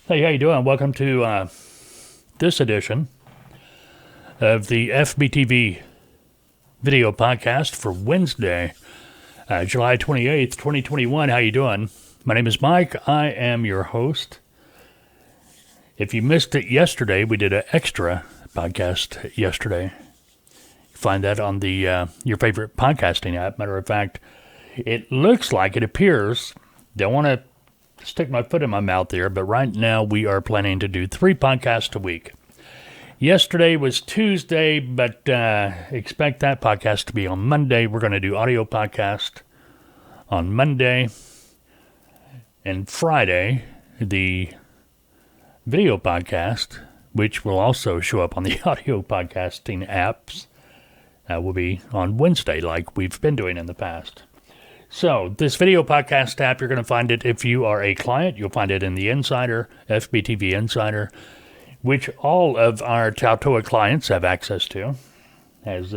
Hey, how you doing? Welcome to this edition of the FBTV Video Podcast for Wednesday, July 28th, 2021. How you doing? My name is Mike. I am your host. If you missed it yesterday, we did an extra podcast yesterday. You find that on the your favorite podcasting app. Matter of fact, it appears, don't want to stick my foot in my mouth there, but right now we are planning to do 3 podcasts a week. Yesterday was Tuesday, but expect that podcast to be on Monday. We're going to do audio podcast on Monday, and Friday, the video podcast, which will also show up on the audio podcasting apps, will be on Wednesday like we've been doing in the past. So, this video podcast app, you're going to find it if you are a client. You'll find it in the Insider, FBTV Insider, which all of our TALTOA clients have access to. Has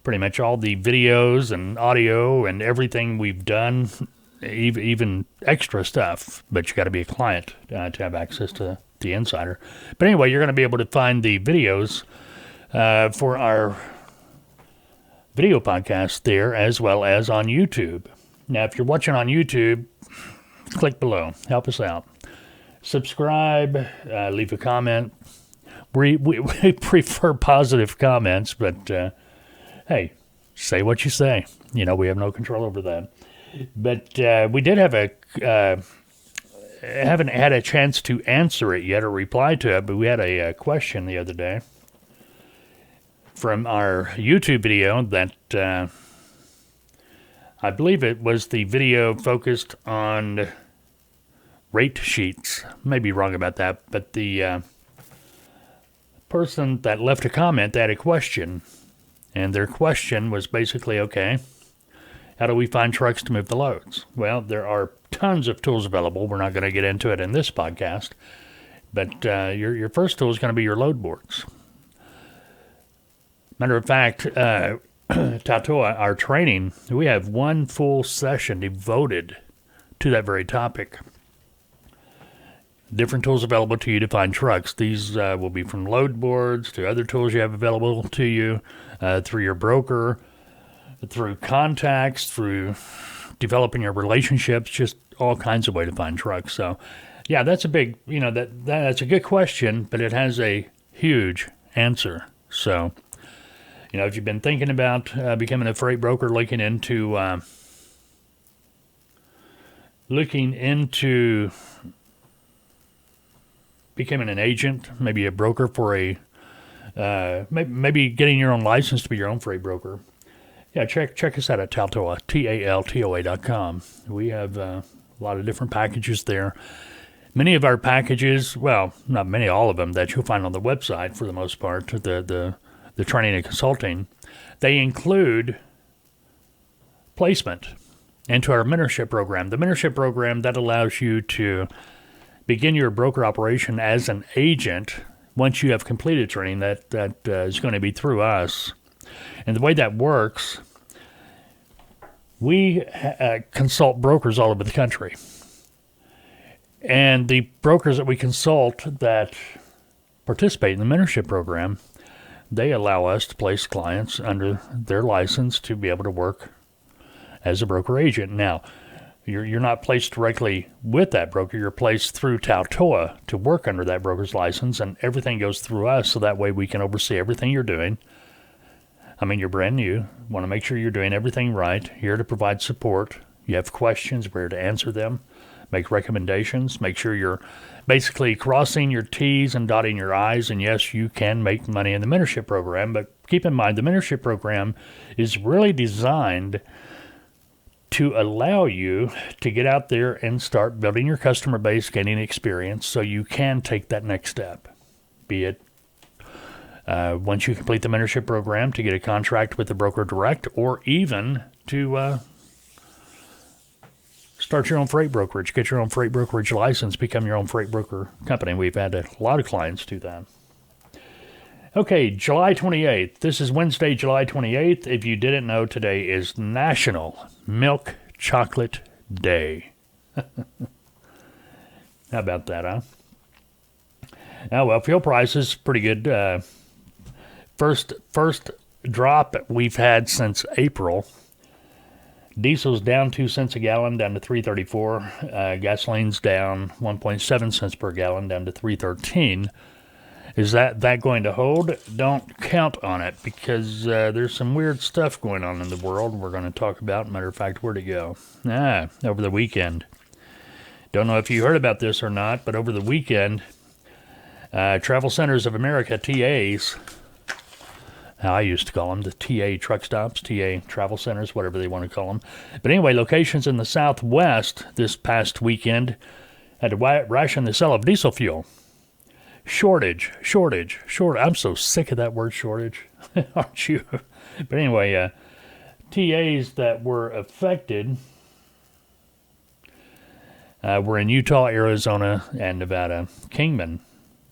pretty much all the videos and audio and everything we've done, even extra stuff. But you got to be a client to have access to the Insider. But anyway, you're going to be able to find the videos for our video podcast there, as well as on YouTube. Now, if you're watching on YouTube, click below. Help us out. Subscribe, leave a comment. We prefer positive comments, but hey, say what you say. You know, we have no control over that. But we did have haven't had a chance to answer it yet or reply to it, but we had a question the other day from our YouTube video that I believe it was the video focused on rate sheets. Maybe wrong about that, but the person that left a comment, they had a question, and their question was basically, okay, how do we find trucks to move the loads? Well, there are tons of tools available. We're not going to get into it in this podcast, but your first tool is going to be your load boards. Matter of fact, TALTOA, our training, we have one full session devoted to that very topic. Different tools available to you to find trucks. These will be from load boards to other tools you have available to you through your broker, through contacts, through developing your relationships, just all kinds of ways to find trucks. So, yeah, that's a big, that's a good question, but it has a huge answer. So, if you've been thinking about becoming a freight broker, looking into becoming an agent, maybe a broker for maybe getting your own license to be your own freight broker. Yeah, check us out at TALTOA, TALTOA.com. We have a lot of different packages there. Many of our packages, well, not many, all of them that you'll find on the website for the most part, the training and consulting, they include placement into our mentorship program. The mentorship program, that allows you to begin your broker operation as an agent once you have completed training that is going to be through us. And the way that works, we consult brokers all over the country. And the brokers that we consult that participate in the mentorship program, they allow us to place clients under their license to be able to work as a broker agent. Now, you're not placed directly with that broker. You're placed through TALTOA to work under that broker's license, and everything goes through us, so that way we can oversee everything you're doing. I mean, you're brand new. Want to make sure you're doing everything right. Here to provide support. You have questions, we're here to answer them, make recommendations, make sure you're basically crossing your T's and dotting your I's. And yes, you can make money in the mentorship program, but keep in mind the mentorship program is really designed to allow you to get out there and start building your customer base, gaining experience, so you can take that next step. Be it once you complete the mentorship program, to get a contract with the broker direct, or even to start your own freight brokerage, get your own freight brokerage license, become your own freight broker company. We've had a lot of clients do that. Okay, July 28th. This is Wednesday, July 28th. If you didn't know, today is National Milk Chocolate Day. How about that, huh? Oh, well, fuel prices pretty good. First drop we've had since April. Diesel's down 2 cents a gallon, down to $3.34. Gasoline's down 1.7 cents per gallon, down to $3.13. Is that going to hold? Don't count on it, because there's some weird stuff going on in the world we're going to talk about. Matter of fact, where'd it go? Over the weekend. Don't know if you heard about this or not, but over the weekend, Travel Centers of America, TAs, how I used to call them, the TA truck stops, TA travel centers, whatever they want to call them. But anyway, locations in the Southwest this past weekend had to ration the sale of diesel fuel. Shortage. I'm so sick of that word shortage, aren't you? But anyway, TAs that were affected were in Utah, Arizona, and Nevada. Kingman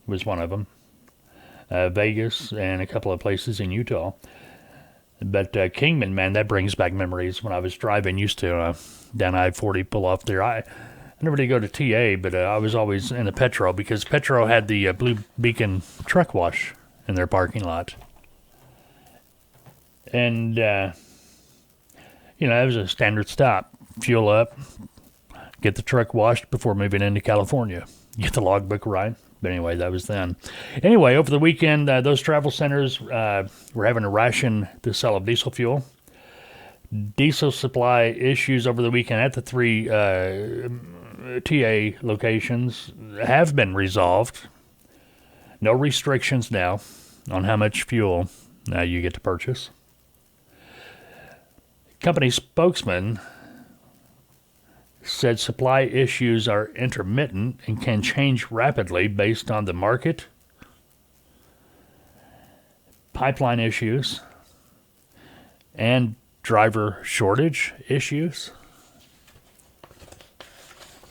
was one of them. Vegas and a couple of places in Utah. But Kingman, man, that brings back memories. When I was driving, used to down I-40 pull off there. I never did go to TA, but I was always in a Petro, because Petro had the Blue Beacon truck wash in their parking lot. And, it was a standard stop. Fuel up, get the truck washed before moving into California. Get the logbook right. But anyway, that was then. Anyway, over the weekend, those travel centers were having to ration the sale of diesel fuel. Diesel supply issues over the weekend at the 3 TA locations have been resolved. No restrictions now on how much fuel you get to purchase. Company spokesman said supply issues are intermittent and can change rapidly based on the market, pipeline issues, and driver shortage issues.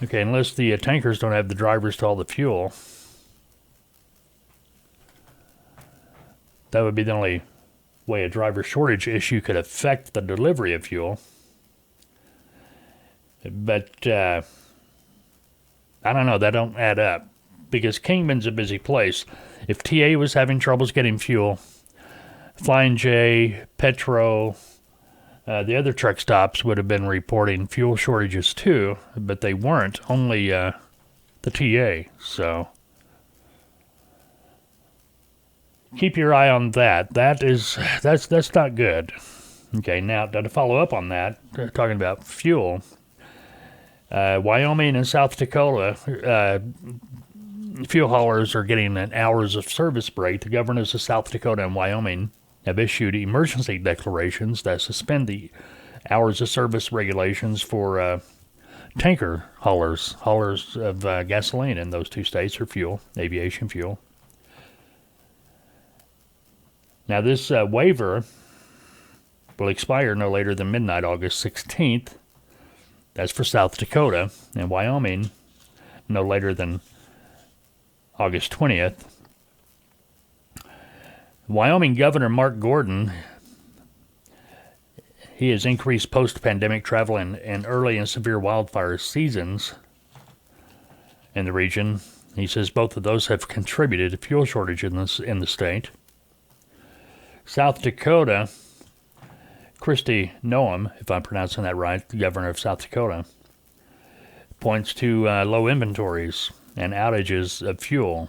Okay, unless the tankers don't have the drivers to haul the fuel, that would be the only way a driver shortage issue could affect the delivery of fuel. But I don't know, that don't add up, because Kingman's a busy place. If TA was having troubles getting fuel, Flying J, Petro, the other truck stops would have been reporting fuel shortages too, but they weren't, only the TA. So keep your eye on that. That's not good. Okay, now to follow up on that, talking about fuel, Wyoming and South Dakota, fuel haulers are getting an hours of service break. The governors of South Dakota and Wyoming have issued emergency declarations that suspend the hours of service regulations for tanker haulers of gasoline in those two states, or fuel, aviation fuel. Now, this waiver will expire no later than midnight, August 16th. That's for South Dakota, and Wyoming no later than August 20th. Wyoming Governor Mark Gordon, he has increased post-pandemic travel in early and severe wildfire seasons in the region. He says both of those have contributed to fuel shortage in the state. South Dakota, Kristi Noem, if I'm pronouncing that right, the governor of South Dakota, points to low inventories and outages of fuel.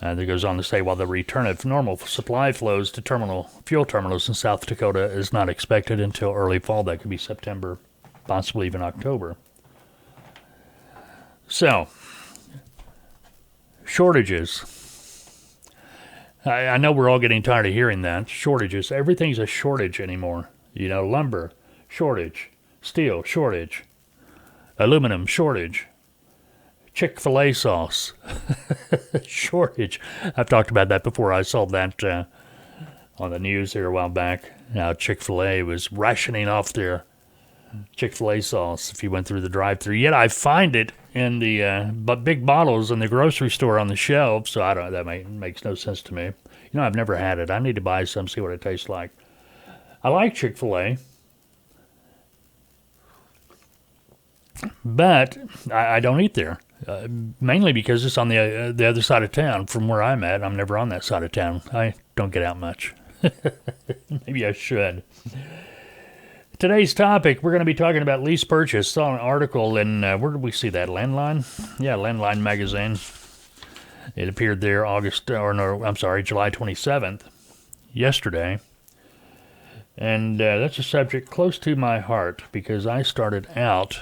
That goes on to say, while the return of normal supply flows to fuel terminals in South Dakota is not expected until early fall. That could be September, possibly even October. So, shortages. I know we're all getting tired of hearing that. Shortages. Everything's a shortage anymore. Lumber, shortage. Steel, shortage. Aluminum, shortage. Chick-fil-A sauce, shortage. I've talked about that before. I saw that on the news here a while back. Now Chick-fil-A was rationing off their Chick-fil-A sauce if you went through the drive-thru. Yet I find it in the big bottles in the grocery store on the shelves, so that makes no sense to me. I've never had it. I need to buy some, see what it tastes like. I like Chick-fil-A. But I don't eat there, mainly because it's on the other side of town from where I'm at. I'm never on that side of town. I don't get out much. Maybe I should. Today's topic, we're going to be talking about lease purchase. Saw an article in, where did we see that? Landline? Yeah, Landline magazine. It appeared there July 27th, yesterday. And that's a subject close to my heart because I started out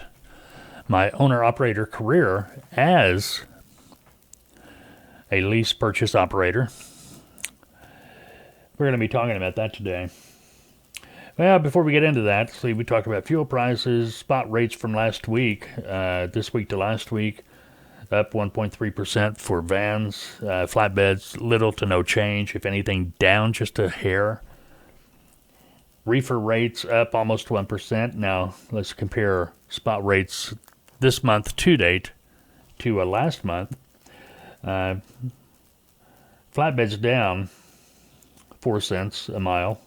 my owner-operator career as a lease purchase operator. We're going to be talking about that today. Well, before we get into that, see, we talked about fuel prices, spot rates from last week, this week to last week, up 1.3% for vans, flatbeds, little to no change, if anything, down just a hair. Reefer rates up almost 1%. Now, let's compare spot rates this month to date to last month. Flatbeds down 4 cents a mile.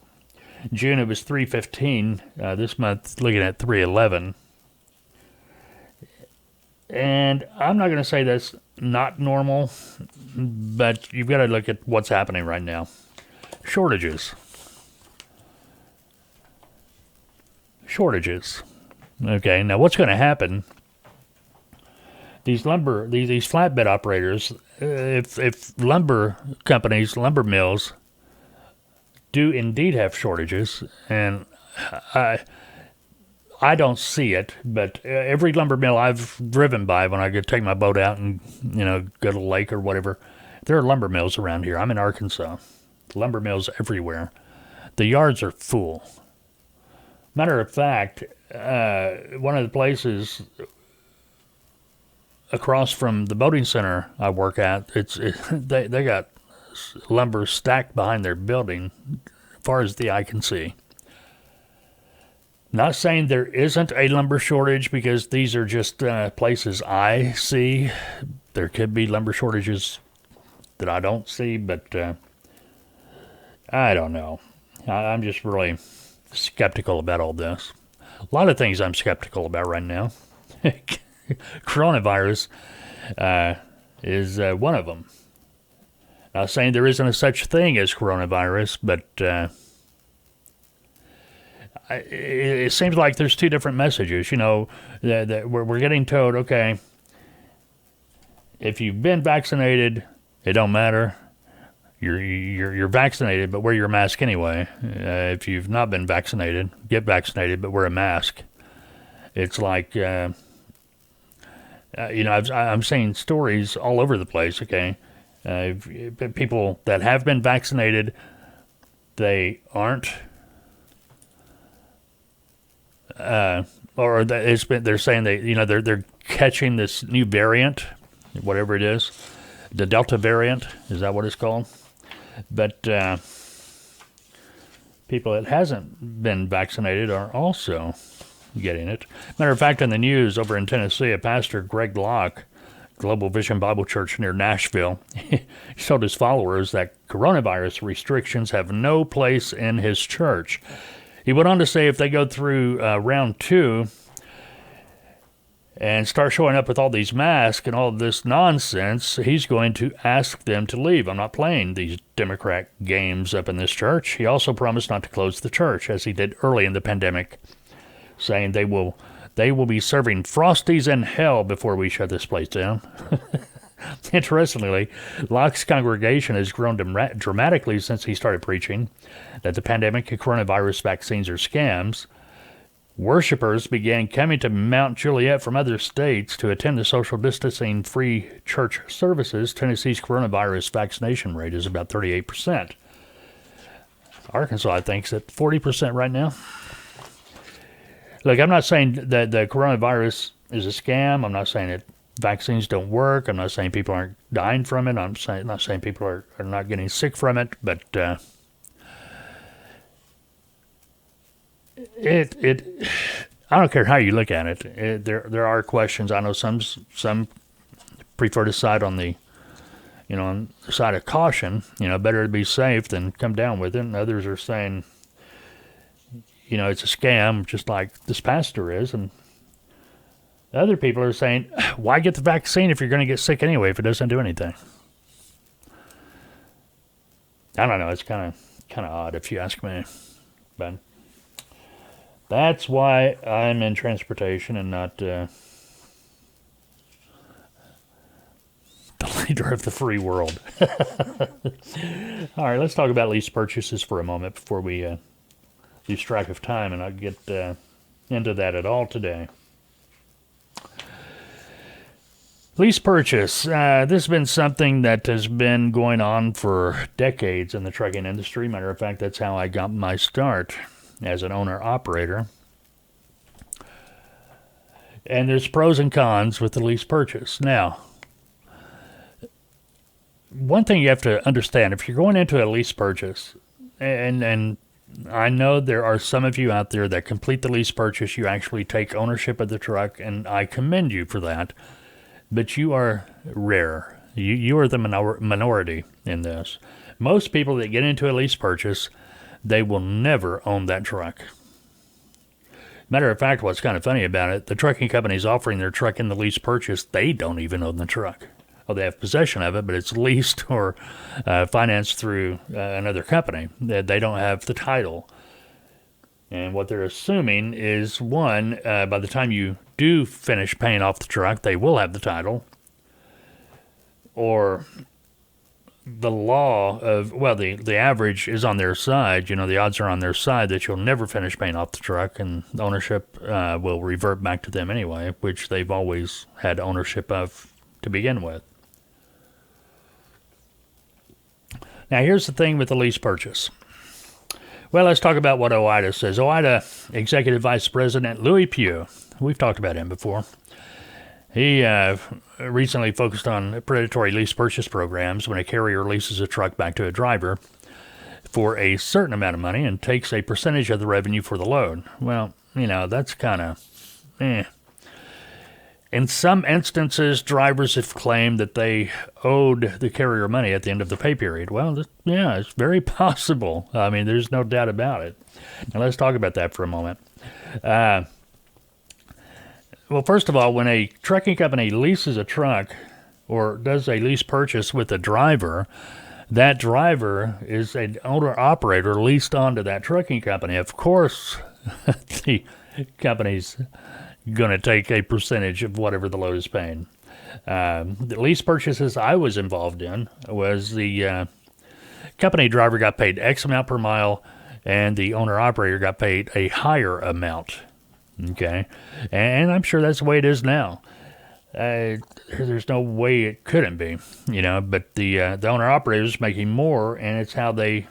June it was $3.15. This month looking at $3.11. And I'm not going to say that's not normal, but you've got to look at what's happening right now. Shortages. Okay, now what's going to happen? These flatbed operators, if lumber companies, lumber mills, do indeed have shortages, and I don't see it, but every lumber mill I've driven by when I go take my boat out and go to the lake or whatever, there are lumber mills around here. I'm in Arkansas. Lumber mills everywhere. The yards are full. Matter of fact, one of the places across from the boating center I work at, they got lumber stacked behind their building as far as the eye can see. Not saying there isn't a lumber shortage because these are just places I see. There could be lumber shortages that I don't see, but I don't know. I'm just really skeptical about all this. A lot of things I'm skeptical about right now. Coronavirus is one of them. Not saying there isn't a such thing as coronavirus, but it seems like there's two different messages. That we're getting told, okay, if you've been vaccinated, it don't matter. You're vaccinated, but wear your mask anyway. If you've not been vaccinated, get vaccinated, but wear a mask. It's like, I'm seeing stories all over the place. Okay, people that have been vaccinated, they aren't, they're saying they're catching this new variant, whatever it is, the Delta variant. Is that what it's called? But people that hasn't been vaccinated are also getting it. Matter of fact, in the news over in Tennessee, a pastor, Greg Locke, Global Vision Bible Church near Nashville, he told his followers that coronavirus restrictions have no place in his church. He went on to say if they go through round 2 and start showing up with all these masks and all this nonsense, he's going to ask them to leave. I'm not playing these Democrat games up in this church. He also promised not to close the church, as he did early in the pandemic, saying they will be serving Frosties in hell before we shut this place down. Interestingly, Locke's congregation has grown dramatically since he started preaching that the pandemic and coronavirus vaccines are scams. Worshippers began coming to Mount Juliet from other states to attend the social distancing-free church services. Tennessee's coronavirus vaccination rate is about 38%. Arkansas, I think, is at 40% right now. Look, I'm not saying that the coronavirus is a scam. I'm not saying that vaccines don't work. I'm not saying people aren't dying from it. I'm not saying people are not getting sick from it. But I don't care how you look at it. There are questions. I know some prefer to side on the on the side of caution. Better to be safe than come down with it. And others are saying, it's a scam, just like this pastor is. And Other people are saying, why get the vaccine if you're going to get sick anyway if it doesn't do anything? I don't know. It's kind of odd if you ask me. But that's why I'm in transportation and not the leader of the free world. All right, let's talk about lease purchases for a moment before we lose track of time, and I'll get into that at all today. Lease purchase. This has been something that has been going on for decades in the trucking industry. Matter of fact, that's how I got my start as an owner-operator. And there's pros and cons with the lease purchase. Now, one thing you have to understand, if you're going into a lease purchase, and I know there are some of you out there that complete the lease purchase, you actually take ownership of the truck, and I commend you for that. But you are rare. You are the minority in this. Most people that get into a lease purchase, they will never own that truck. Matter of fact, what's kind of funny about it, the trucking companies offering their truck in the lease purchase, they don't even own the truck. Well, they have possession of it, but it's leased or financed through another company. They don't have the title. And what they're assuming is, one, by the time you do finish paying off the truck, they will have the title. Or the law of, well, the average is on their side. You know, the odds are on their side that you'll never finish paying off the truck, and the ownership will revert back to them anyway, which they've always had ownership of to begin with. Now, here's the thing with the lease purchase. Well, let's talk about what OOIDA says. OOIDA Executive Vice President Louis Pugh, we've talked about him before. He recently focused on predatory lease purchase programs when a carrier leases a truck back to a driver for a certain amount of money and takes a percentage of the revenue for the load. Well, you know, that's kind of In some instances, drivers have claimed that they owed the carrier money at the end of the pay period. Well, yeah, it's very possible. I mean, there's no doubt about it. Now, let's talk about that for a moment. Well, first of all, when a trucking company leases a truck or does a lease purchase with a driver, that driver is an owner-operator leased onto that trucking company. Of course, the company's going to take a percentage of whatever the load is paying. The lease purchases I was involved in was the company driver got paid X amount per mile, and the owner-operator got paid a higher amount. Okay, and I'm sure that's the way it is now. There's no way it couldn't be, you know. But the owner-operator is making more, and it's how they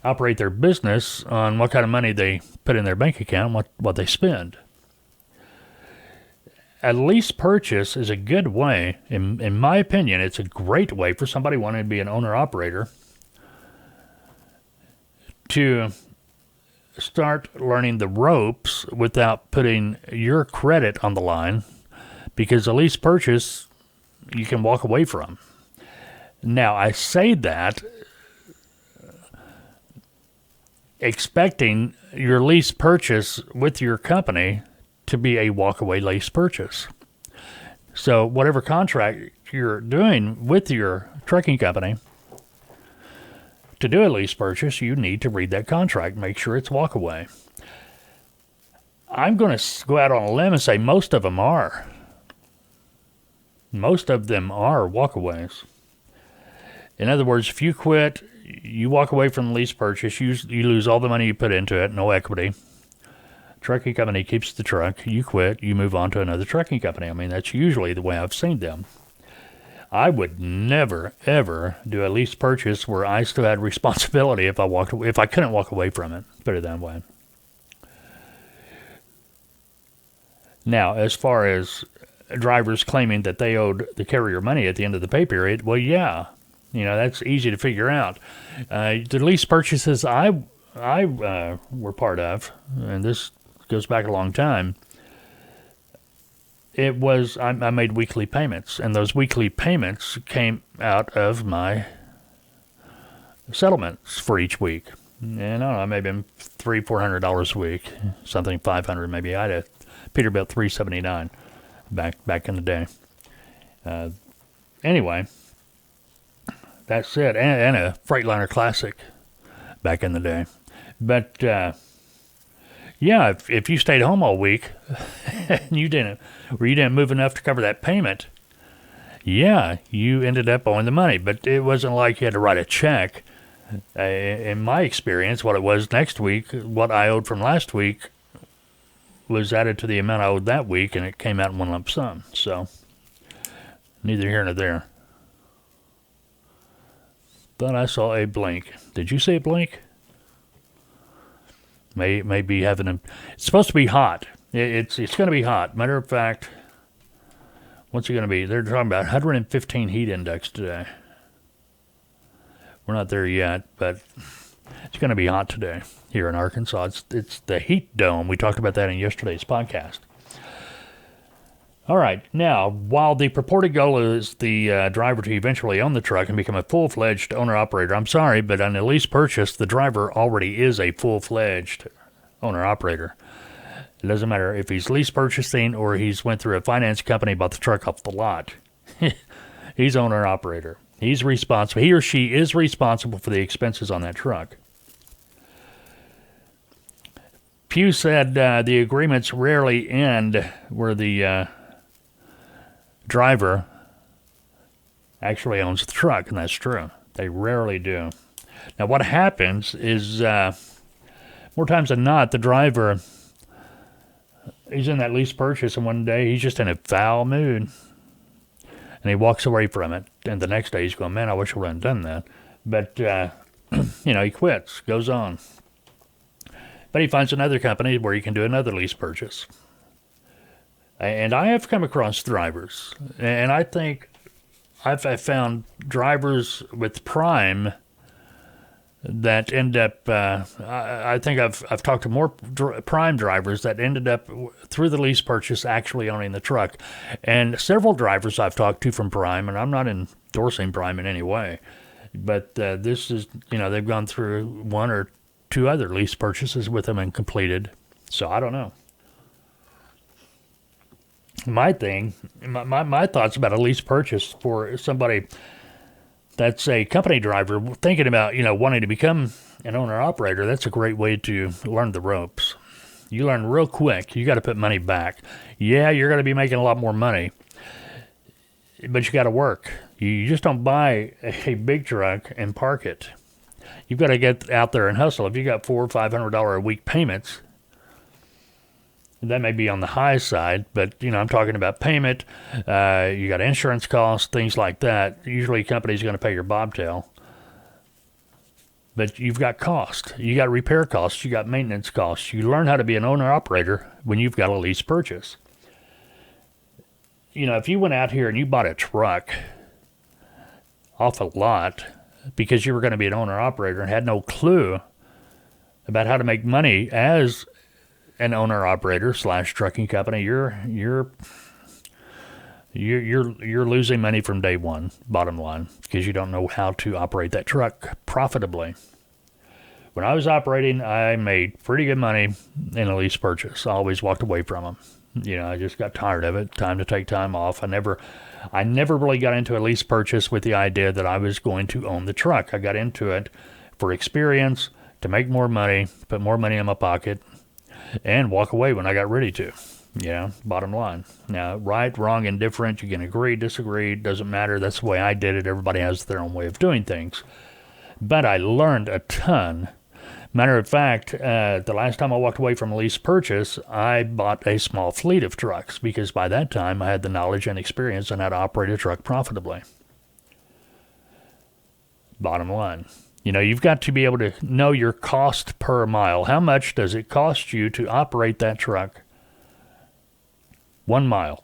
operate their business on what kind of money they put in their bank account, what they spend. A lease purchase is a good way, in my opinion, it's a great way for somebody wanting to be an owner-operator to start learning the ropes without putting your credit on the line, because a lease purchase you can walk away from. Now, I say that expecting your lease purchase with your company to be a walkaway lease purchase. So whatever contract you're doing with your trucking company, to do a lease purchase, you need to read that contract, make sure it's walkaway. I'm going to go out on a limb and say most of them are. Most of them are walkaways. In other words, if you quit, you walk away from the lease purchase, you lose all the money you put into it, no equity. Trucking company keeps the truck, you quit, you move on to another trucking company. I mean, that's usually the way I've seen them. I would never, ever do a lease purchase where I still had responsibility if I couldn't walk away from it, put it that way. Now, as far as drivers claiming that they owed the carrier money at the end of the pay period, well, yeah, you know, that's easy to figure out. The lease purchases I were part of, and this goes back a long time, it was, I made weekly payments, and those weekly payments came out of my settlements for each week. And I don't know, maybe $300-400 a week, something $500 maybe. I had Peterbilt 379 back in the day. Anyway, that's it. And a Freightliner Classic back in the day. But, yeah, if you stayed home all week and you didn't move enough to cover that payment, yeah, you ended up owing the money. But it wasn't like you had to write a check. In my experience, what it was next week, what I owed from last week was added to the amount I owed that week, and it came out in one lump sum. So, neither here nor there. But I saw a blink. Did you see a blink? Maybe having a... It's supposed to be hot. It's going to be hot. Matter of fact, what's it going to be? They're talking about 115 heat index today. We're not there yet, but it's going to be hot today here in Arkansas. It's the heat dome. We talked about that in yesterday's podcast. All right. Now, while the purported goal is the driver to eventually own the truck and become a full-fledged owner-operator, I'm sorry, but on a lease purchase, the driver already is a full-fledged owner-operator. It doesn't matter if he's lease purchasing or he's went through a finance company, bought the truck off the lot. He's owner-operator. He's responsible. He or she is responsible for the expenses on that truck. Pew said the agreements rarely end where the driver actually owns the truck, and that's true. They rarely do. Now, what happens is more times than not, the driver, he's in that lease purchase, and one day he's just in a foul mood. And he walks away from it. And the next day he's going, man, I wish I wouldn't done that. But, he quits, goes on. But he finds another company where he can do another lease purchase. And I have come across drivers. And I think I've found drivers with Prime that end up, I think I've talked to more Prime drivers that ended up through the lease purchase actually owning the truck. And several drivers I've talked to from Prime, and I'm not endorsing Prime in any way, but this is, they've gone through one or two other lease purchases with them and completed. So I don't know. My thoughts about a lease purchase for somebody that's a company driver thinking about, wanting to become an owner-operator, that's a great way to learn the ropes. You learn real quick. You got to put money back. Yeah, you're going to be making a lot more money, but you got to work. You just don't buy a big truck and park it. You've got to get out there and hustle. If you got $400 or $500 a week payments, that may be on the high side, but, I'm talking about payment. You got insurance costs, things like that. Usually a company's going to pay your bobtail. But you've got cost. You got repair costs. You got maintenance costs. You learn how to be an owner-operator when you've got a lease purchase. If you went out here and you bought a truck off a lot because you were going to be an owner-operator and had no clue about how to make money as an owner-operator / trucking company, you're losing money from day one, bottom line, because you don't know how to operate that truck profitably. When I was operating, I made pretty good money in a lease purchase. I always walked away from them. I just got tired of it. Time to take time off. I never really got into a lease purchase with the idea that I was going to own the truck. I got into it for experience, to make more money, put more money in my pocket, and walk away when I got ready to. Bottom line. Now, right, wrong, indifferent, you can agree, disagree, doesn't matter. That's the way I did it. Everybody has their own way of doing things. But I learned a ton. Matter of fact, the last time I walked away from a lease purchase, I bought a small fleet of trucks because by that time I had the knowledge and experience on how to operate a truck profitably. Bottom line. You've got to be able to know your cost per mile. How much does it cost you to operate that truck 1 mile?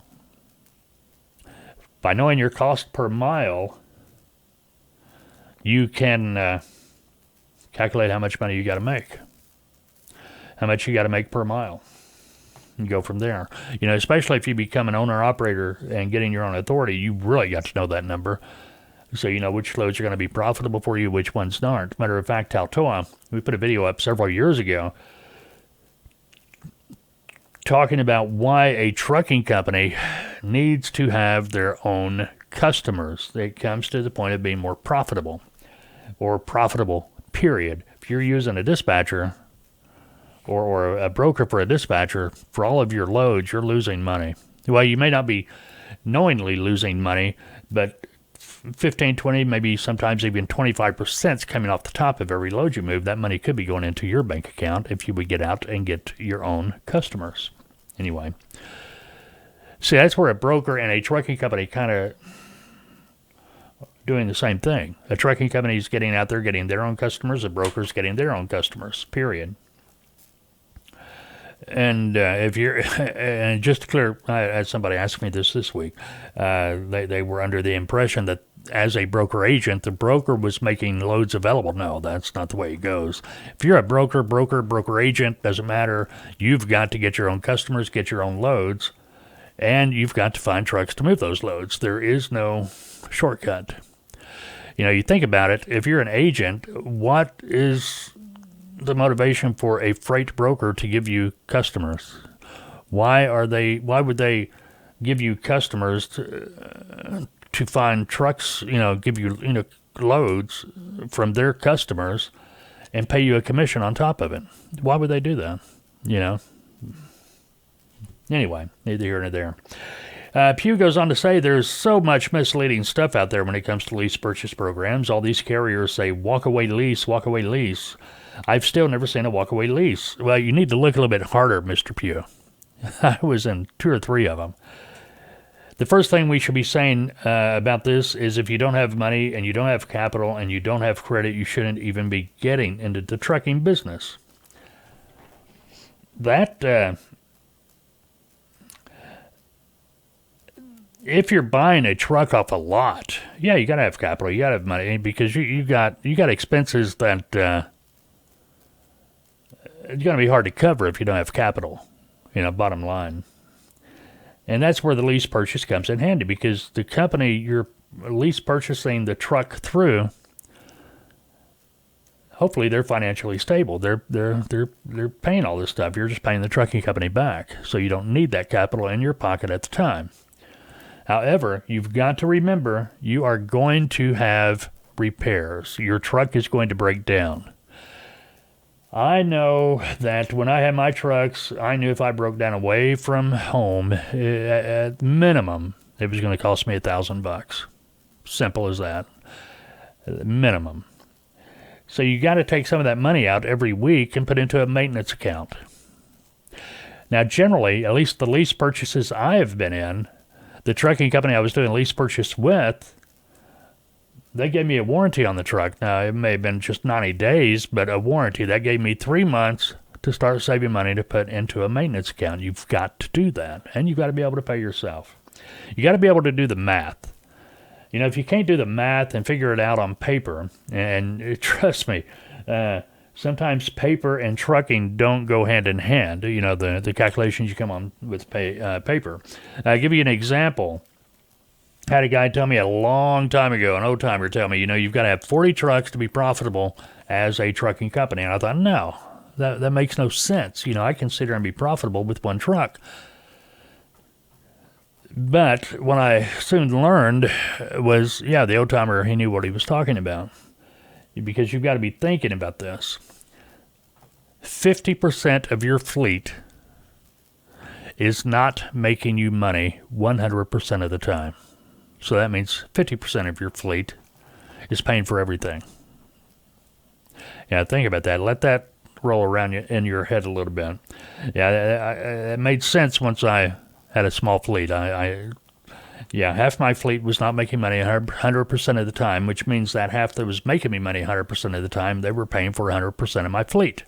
By knowing your cost per mile, you can calculate how much money you got to make, how much you got to make per mile, and go from there. Especially if you become an owner-operator and getting your own authority, you really got to know that number. So you know which loads are going to be profitable for you, which ones aren't. Matter of fact, TALTOA, we put a video up several years ago talking about why a trucking company needs to have their own customers. It comes to the point of being more profitable, or profitable, period. If you're using a dispatcher or a broker for a dispatcher for all of your loads, you're losing money. Well, you may not be knowingly losing money, but 15, 20, maybe sometimes even 25% is coming off the top of every load you move. That money could be going into your bank account if you would get out and get your own customers. Anyway, see, that's where a broker and a trucking company kind of doing the same thing. A trucking company is getting out there, getting their own customers. A broker's getting their own customers, period. And if you're, and just to clear, as somebody asked me this week, they were under the impression that as a broker agent, the broker was making loads available. No, that's not the way it goes. If you're a broker agent, doesn't matter. You've got to get your own customers, get your own loads, and you've got to find trucks to move those loads. There is no shortcut. You know, you think about it, if you're an agent, what is the motivation for a freight broker to give you customers? Why would they give you customers to find trucks, give you, loads from their customers and pay you a commission on top of it? Why would they do that? Anyway, neither here nor there. Pew goes on to say there's so much misleading stuff out there when it comes to lease purchase programs. All these carriers say walk away lease, walk away lease. I've still never seen a walk-away lease. Well, you need to look a little bit harder, Mr. Pugh. I was in 2 or 3 of them. The first thing we should be saying about this is if you don't have money and you don't have capital and you don't have credit, you shouldn't even be getting into the trucking business. If you're buying a truck off a lot, yeah, you got to have capital, you got to have money, because you got expenses that it's going to be hard to cover if you don't have capital, bottom line. And that's where the lease purchase comes in handy, because the company you're lease purchasing the truck through, hopefully they're financially stable. They're paying all this stuff. You're just paying the trucking company back, so you don't need that capital in your pocket at the time. However, you've got to remember you are going to have repairs. Your truck is going to break down. I know that when I had my trucks, I knew if I broke down away from home, at minimum, it was going to cost me $1,000. Simple as that. Minimum. So you got to take some of that money out every week and put into a maintenance account. Now, generally, at least the lease purchases I have been in, the trucking company I was doing a lease purchase with, they gave me a warranty on the truck. Now, it may have been just 90 days, but a warranty. That gave me 3 months to start saving money to put into a maintenance account. You've got to do that, and you've got to be able to pay yourself. You got to be able to do the math. If you can't do the math and figure it out on paper, and trust me, sometimes paper and trucking don't go hand in hand. The calculations you come on with paper. I'll give you an example. I had a guy tell me a long time ago, an old-timer tell me, you've got to have 40 trucks to be profitable as a trucking company. And I thought, no, that makes no sense. I can sit here and be profitable with 1 truck. But what I soon learned was, the old-timer, he knew what he was talking about. Because you've got to be thinking about this. 50% of your fleet is not making you money 100% of the time. So that means 50% of your fleet is paying for everything. Yeah, think about that. Let that roll around in your head a little bit. Yeah, it made sense once I had a small fleet. Half my fleet was not making money 100% of the time, which means that half that was making me money 100% of the time, they were paying for 100% of my fleet.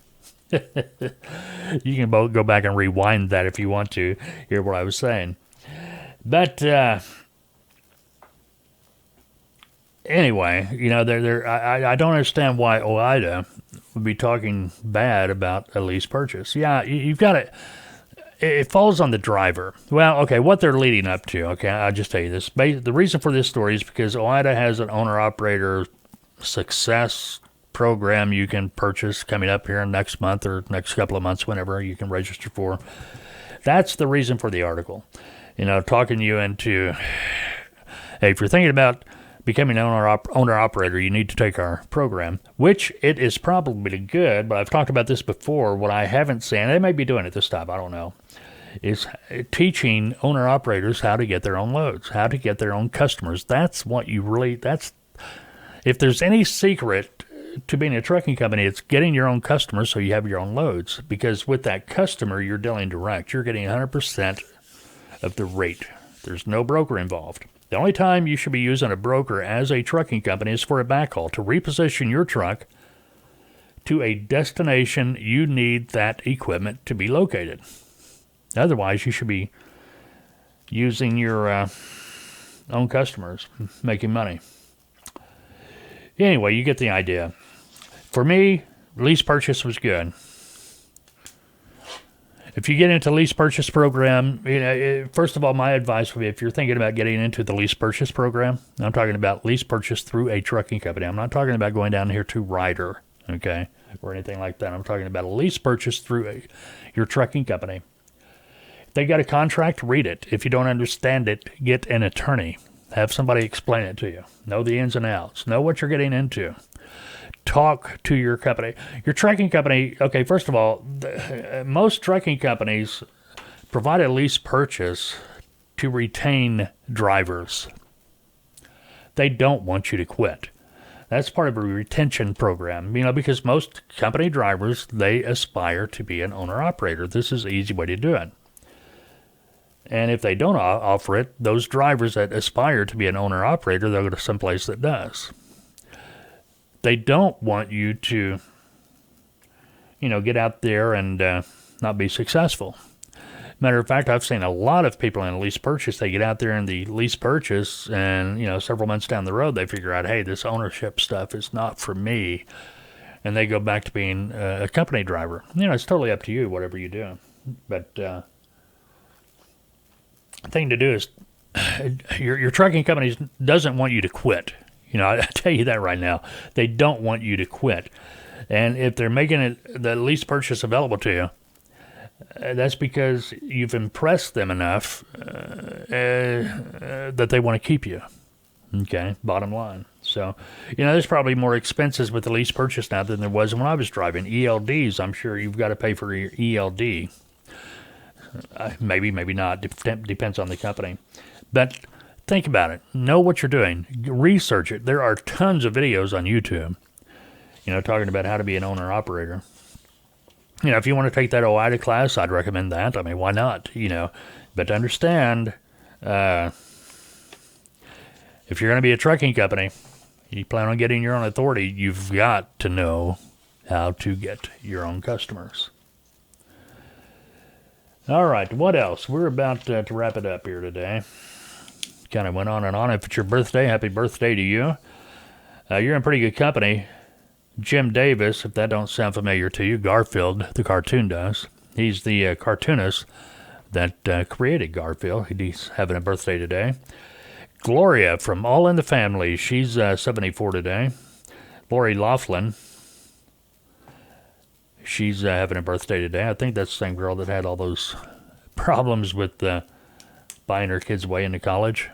You can both go back and rewind that if you want to hear what I was saying. But anyway, I don't understand why OIDA would be talking bad about a lease purchase. Yeah, you've got to. It falls on the driver. Well, okay, what they're leading up to, okay, I'll just tell you this. The reason for this story is because OIDA has an owner-operator success program you can purchase coming up here next month or next couple of months, whenever you can register for. That's the reason for the article. Talking you into, hey, if you're thinking about becoming an owner-operator, you need to take our program, which it is probably good, but I've talked about this before. What I haven't seen, they may be doing it this time, I don't know, is teaching owner-operators how to get their own loads, how to get their own customers. That's what if there's any secret to being a trucking company, it's getting your own customers so you have your own loads. Because with that customer, you're dealing direct. You're getting 100% of the rate. There's no broker involved. The only time you should be using a broker as a trucking company is for a backhaul, to reposition your truck to a destination you need that equipment to be located. Otherwise, you should be using your own customers, making money. Anyway, you get the idea. For me, lease purchase was good. If you get into lease purchase program, first of all, my advice would be if you're thinking about getting into the lease purchase program, I'm talking about lease purchase through a trucking company. I'm not talking about going down here to Ryder, okay, or anything like that. I'm talking about a lease purchase through your trucking company. If they got a contract, read it. If you don't understand it, get an attorney. Have somebody explain it to you. Know the ins and outs. Know what you're getting into. Talk to your company. Your trucking company, okay, first of all, most trucking companies provide a lease purchase to retain drivers. They don't want you to quit. That's part of a retention program, because most company drivers, they aspire to be an owner-operator. This is the easy way to do it. And if they don't offer it, those drivers that aspire to be an owner-operator, they'll go to someplace that does. They don't want you to, get out there and not be successful. Matter of fact, I've seen a lot of people in a lease purchase. They get out there in the lease purchase and, several months down the road, they figure out, hey, this ownership stuff is not for me. And they go back to being a company driver. It's totally up to you, whatever you do. But the thing to do is your trucking company doesn't want you to quit. I tell you that right now. They don't want you to quit. And if they're making the lease purchase available to you, that's because you've impressed them enough that they want to keep you. Okay, bottom line. So, there's probably more expenses with the lease purchase now than there was when I was driving. ELDs, I'm sure you've got to pay for your ELD. Maybe not. Depends on the company. But think about it. Know what you're doing. Research it. There are tons of videos on YouTube, talking about how to be an owner-operator. If you want to take that OIDA class, I'd recommend that. I mean, why not? But to understand, if you're going to be a trucking company, you plan on getting your own authority, you've got to know how to get your own customers. All right, what else? We're about to wrap it up here today. Kind of went on and on. If it's your birthday, happy birthday to you. You're in pretty good company. Jim Davis, if that don't sound familiar to you, Garfield, the cartoon does. He's the cartoonist that created Garfield. He's having a birthday today. Gloria from All in the Family, she's 74 today. Lori Laughlin, she's having a birthday today. I think that's the same girl that had all those problems with buying her kids way into college.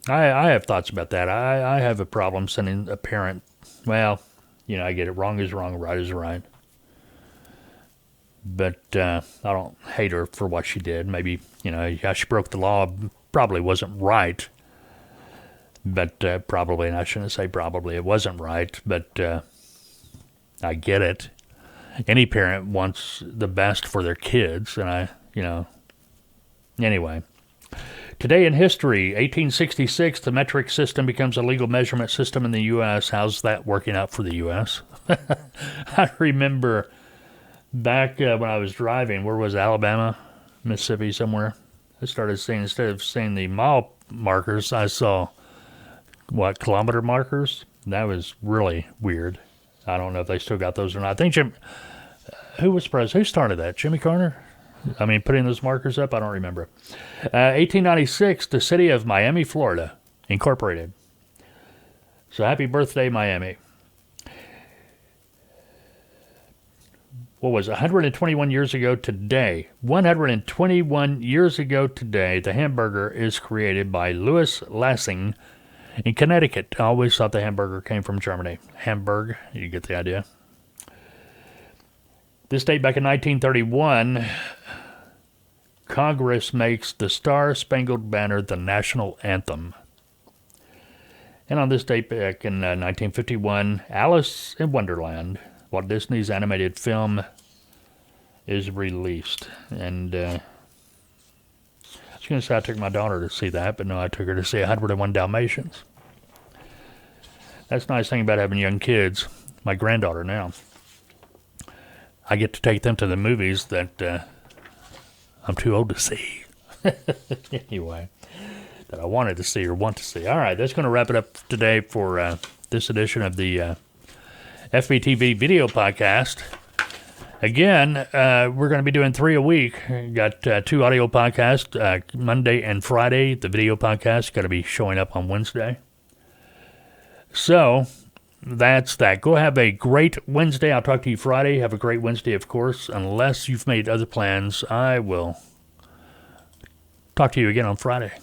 I have thoughts about that. I have a problem sending a parent, well, I get it. Wrong is wrong, right is right. But I don't hate her for what she did. Maybe, how she broke the law probably wasn't right. But probably, and I shouldn't say probably, it wasn't right. But I get it. Any parent wants the best for their kids. And anyway. Today in history, 1866, the metric system becomes a legal measurement system in the U.S. How's that working out for the U.S.? I remember back when I was driving, where was Alabama, Mississippi, somewhere? I started seeing, instead of seeing the mile markers, I saw, kilometer markers? That was really weird. I don't know if they still got those or not. I think who was president? Who started that? Jimmy Carter? Putting those markers up? I don't remember. 1896, the city of Miami, Florida, incorporated. So happy birthday, Miami. what was it, 121 years ago today. 121 years ago today, the hamburger is created by Louis Lassing in Connecticut. I always thought the hamburger came from Germany. Hamburg, you get the idea. This date back in 1931, Congress makes the Star-Spangled Banner the national anthem. And on this date back in 1951, Alice in Wonderland, Walt Disney's animated film, is released. And I was going to say I took my daughter to see that, but no, I took her to see 101 Dalmatians. That's the nice thing about having young kids. My granddaughter now. I get to take them to the movies that I'm too old to see. Anyway, that I wanted to see or want to see. All right, that's going to wrap it up today for this edition of the FBTV Video Podcast. Again, we're going to be doing 3 a week. Got 2 audio podcasts, Monday and Friday. The video podcast is going to be showing up on Wednesday. So, that's that. Go have a great Wednesday. I'll talk to you Friday. Have a great Wednesday, of course. Unless you've made other plans, I will talk to you again on Friday.